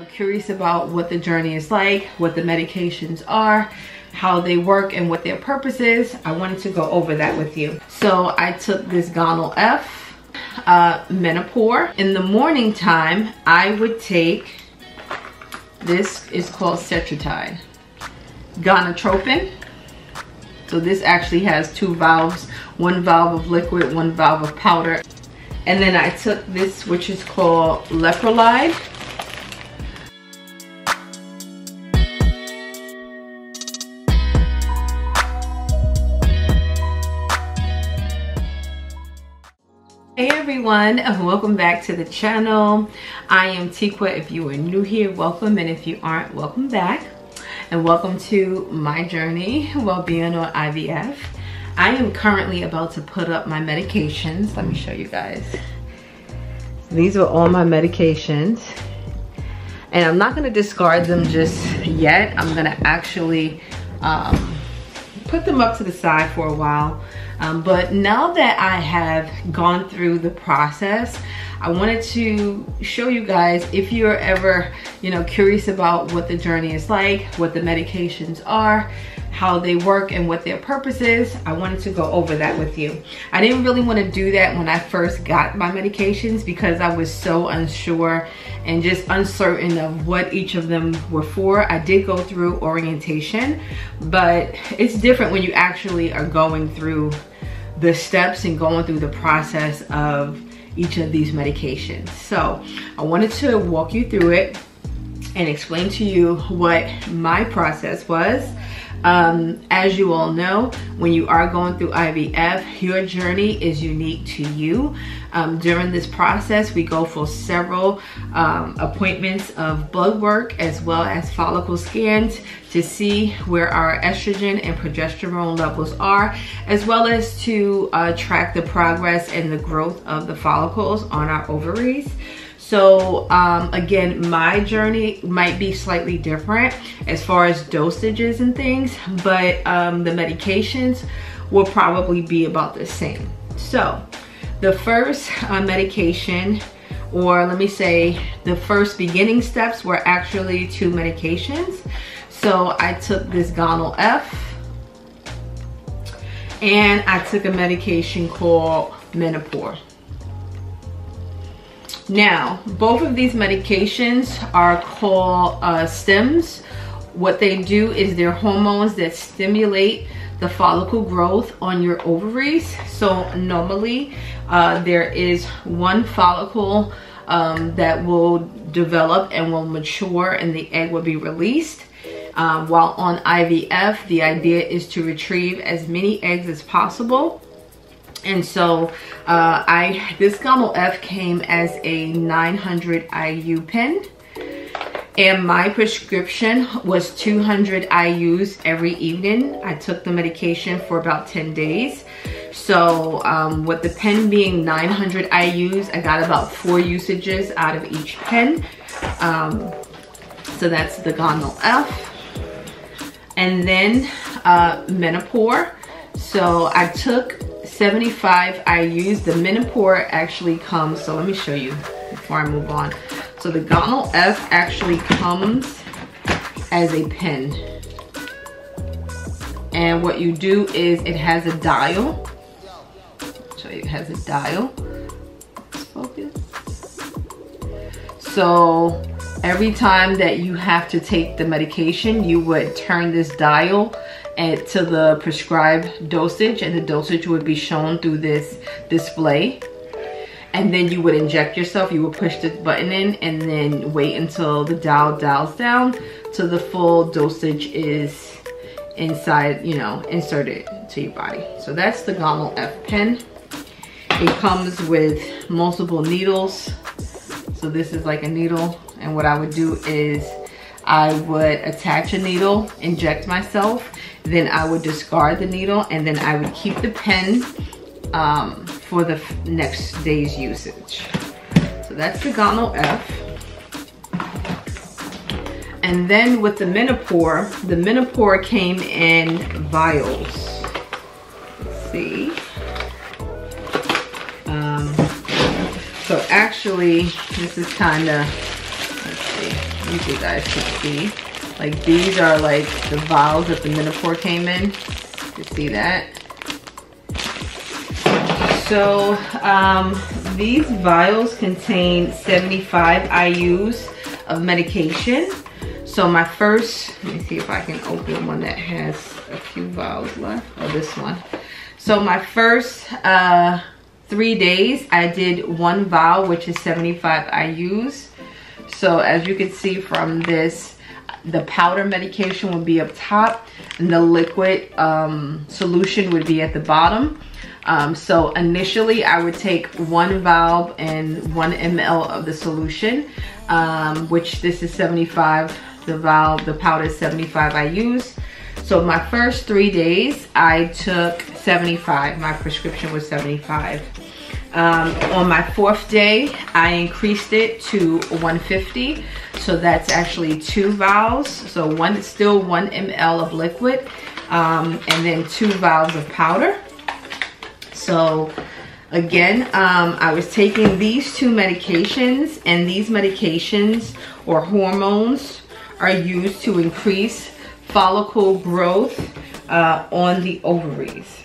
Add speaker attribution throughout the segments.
Speaker 1: Curious about what the journey is like, what the medications are, how they work, and what their purpose is. I wanted to go over that with you. So I took this Gynotropin, Menopur. In the morning time, I would take, this is called Citrotide, Gynotropin. So this actually has two valves, one valve of liquid, one valve of powder. And then I took this, which is called Citrotide. Hey everyone, welcome back to the channel. I am Tikwa. If you are new here, welcome, and if you aren't, welcome back. And welcome to my journey while being on IVF. I am currently about to put up my medications. Let me show you guys. These are all my medications. And I'm not gonna discard them just yet. I'm gonna actually put them up to the side for a while. But now that I have gone through the process, I wanted to show you guys, if you're ever, curious about what the journey is like, what the medications are, how they work, and what their purpose is. I wanted to go over that with you. I didn't really want to do that when I first got my medications because I was so unsure and just uncertain of what each of them were for. I did go through orientation, but it's different when you actually are going through the steps and going through the process of each of these medications. So I wanted to walk you through it and explain to you what my process was. As you all know, when you are going through IVF, your journey is unique to you. During this process, we go for several appointments of blood work as well as follicle scans to see where our estrogen and progesterone levels are, as well as to track the progress and the growth of the follicles on our ovaries. So again, my journey might be slightly different as far as dosages and things, but the medications will probably be about the same. So the first medication, or let me say the first beginning steps, were actually two medications. So I took this Gynotropin and I took a medication called Menopur. Now, both of these medications are called stems. What they do is they're hormones that stimulate the follicle growth on your ovaries. So normally there is one follicle that will develop and will mature and the egg will be released. While on IVF, the idea is to retrieve as many eggs as possible. And so this Gynotropin came as a 900 IU pen, and my prescription was 200 IUs every evening. I took the medication for about 10 days. So with the pen being 900 IUs, I got about 4 usages out of each pen. So that's the Gynotropin. And then Menopur. So I took 75 IUs. The Menopur actually comes, so let me show you before I move on. So the Gynotropin actually comes as a pen. And what you do is it has a dial. I'll show you, it has a dial. Let's focus. So every time that you have to take the medication, you would turn this dial to the prescribed dosage, and the dosage would be shown through this display. And then you would inject yourself. You would push the button in and then wait until the dial dials down till the full dosage is inside, inserted to your body. So that's the Gynotropin pen. It comes with multiple needles. So this is like a needle, and what I would do is I would attach a needle, inject myself, then I would discard the needle, and then I would keep the pen for the next day's usage. So that's the Gynotropin. And then with the Menopur came in vials. Let's see. So actually, this is kind of, let's see, let if you guys can see. Like these are like the vials that the menopause came in. You see that? So these vials contain 75 IUs of medication. So my first, let me see if I can open one that has a few vials left. Oh, this one. So my first 3 days, I did 1 vial, which is 75 IUs. So as you can see from this, the powder medication would be up top and the liquid solution would be at the bottom. So initially I would take 1 vial and 1 ml of the solution, which this is 75, the vial, the powder is 75 IUs. So my first 3 days I took 75, my prescription was 75. On my 4th day, I increased it to 150. So that's actually 2 vials. So still 1 ml of liquid, and then 2 vials of powder. So again, I was taking these 2 medications, and these medications or hormones are used to increase follicle growth on the ovaries.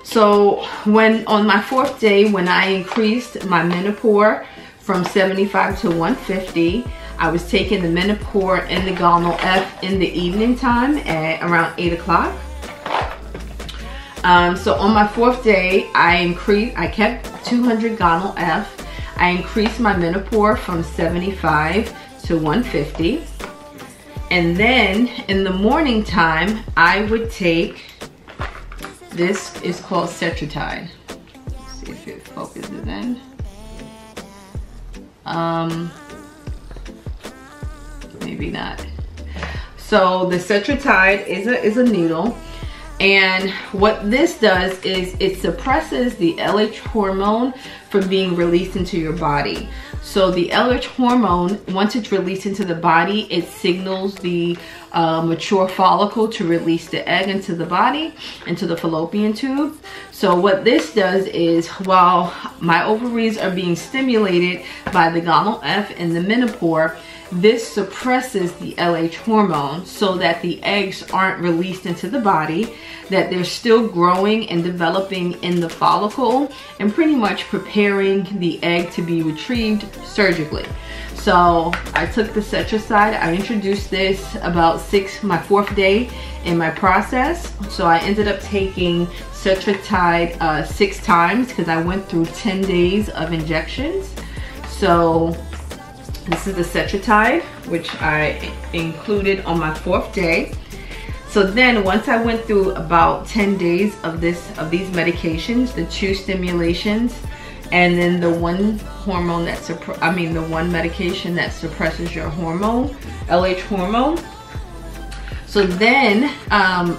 Speaker 1: So on my 4th day, when I increased my menopause from 75 to 150, I was taking the menopause and the Gynotropin in the evening time at around 8 o'clock. So on my 4th day, I kept 200 Gynotropin. I increased my menopause from 75 to 150. And then in the morning time, I would take, this is called Citrotide. Let's see if it focuses in. Maybe not. So the Citrotide is a needle. And what this does is it suppresses the LH hormone from being released into your body. So the LH hormone, once it's released into the body, it signals the mature follicle to release the egg into the body, into the fallopian tube. So what this does is, while my ovaries are being stimulated by the Gynotropin and the menopause, this suppresses the LH hormone so that the eggs aren't released into the body, that they're still growing and developing in the follicle and pretty much preparing the egg to be retrieved surgically. So I took the Citrotide. I introduced this about my 4th day in my process. So I ended up taking Citrotide 6 times because I went through 10 days of injections. So this is the Citrotide, which I included on my 4th day. So then once I went through about 10 days of these medications, the 2 stimulations, and then the 1 hormone the 1 medication that suppresses your hormone, LH hormone. So then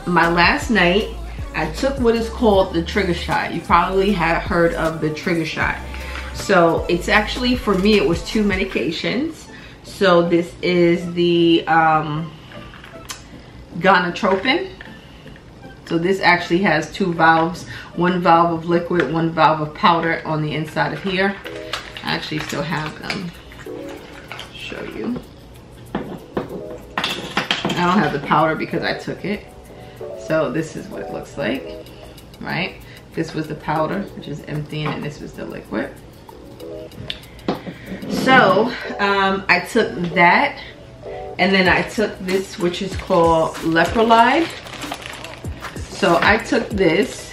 Speaker 1: my last night, I took what is called the trigger shot. You probably have heard of the trigger shot. So it's actually, for me, it was 2 medications. So this is the Gynotropin. So this actually has 2 valves, 1 valve of liquid, 1 valve of powder on the inside of here. I actually still have them. Show you. I don't have the powder because I took it. So this is what it looks like, right? This was the powder, which is empty, and this was the liquid. So I took that, and then I took this, which is called Leprolide. So I took this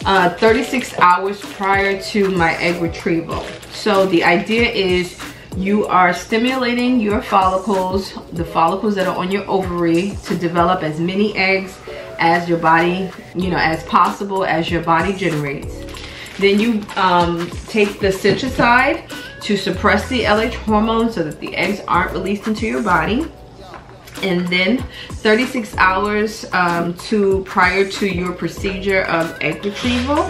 Speaker 1: 36 hours prior to my egg retrieval. So the idea is you are stimulating your follicles, the follicles that are on your ovary, to develop as many eggs as your body, as possible, as your body generates. Then you take the Citrotide to suppress the LH hormone so that the eggs aren't released into your body. And then 36 hours prior to your procedure of egg retrieval,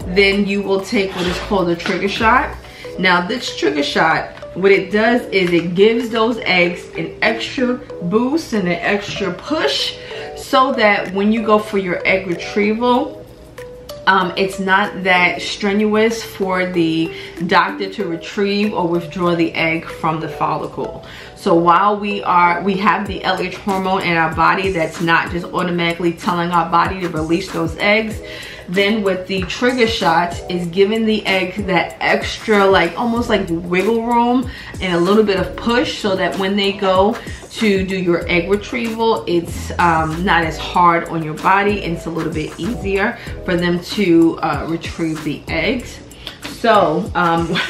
Speaker 1: then you will take what is called a trigger shot. Now this trigger shot, what it does is it gives those eggs an extra boost and an extra push so that when you go for your egg retrieval, It's not that strenuous for the doctor to retrieve or withdraw the egg from the follicle. So while we have the LH hormone in our body that's not just automatically telling our body to release those eggs, then with the trigger shots is giving the egg that extra, like almost like wiggle room and a little bit of push, so that when they go to do your egg retrieval, it's not as hard on your body, and it's a little bit easier for them to retrieve the eggs. So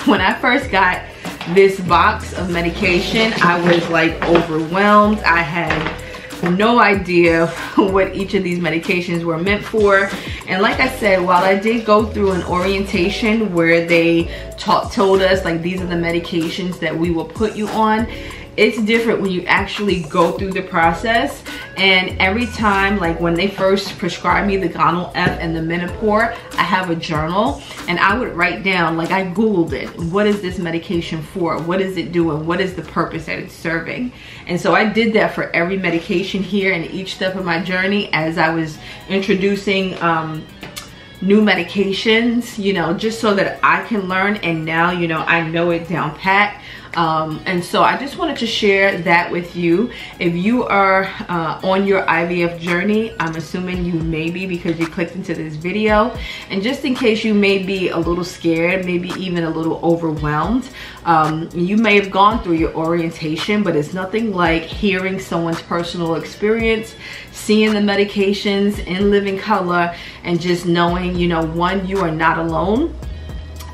Speaker 1: when I first got this box of medication, I was like overwhelmed. I had no idea what each of these medications were meant for. And like I said, while I did go through an orientation where they told us like these are the medications that we will put you on, it's different when you actually go through the process. And every time, like when they first prescribed me the Gonal F and the Menopur, I have a journal and I would write down, like I Googled it, what is this medication for? What is it doing? What is the purpose that it's serving? And so I did that for every medication here in each step of my journey as I was introducing new medications, you know, just so that I can learn. And now, you know, I know it down pat. And so I just wanted to share that with you. If you are on your IVF journey, I'm assuming you may be because you clicked into this video. And just in case you may be a little scared, maybe even a little overwhelmed, you may have gone through your orientation, but it's nothing like hearing someone's personal experience, seeing the medications in living color, and just knowing, you know, one, you are not alone.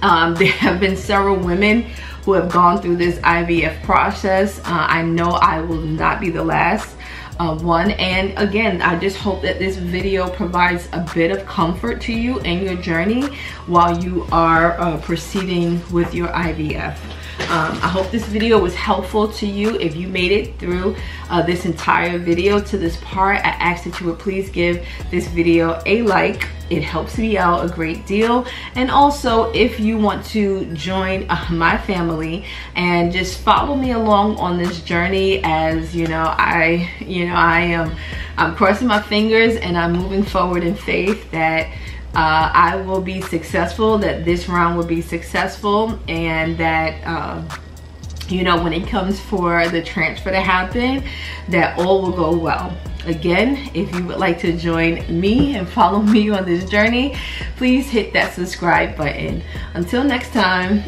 Speaker 1: There have been several women who have gone through this IVF process. I know I will not be the last one. And again, I just hope that this video provides a bit of comfort to you in your journey while you are proceeding with your IVF. I hope this video was helpful to you. If you made it through this entire video to this part, I ask that you would please give this video a like. It helps me out a great deal. And also, if you want to join my family and just follow me along on this journey, as you know, I'm crossing my fingers and I'm moving forward in faith that I will be successful, that this round will be successful, and that you know, when it comes for the transfer to happen, that all will go well. Again, if you would like to join me and follow me on this journey, please hit that subscribe button. Until next time,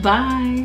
Speaker 1: bye.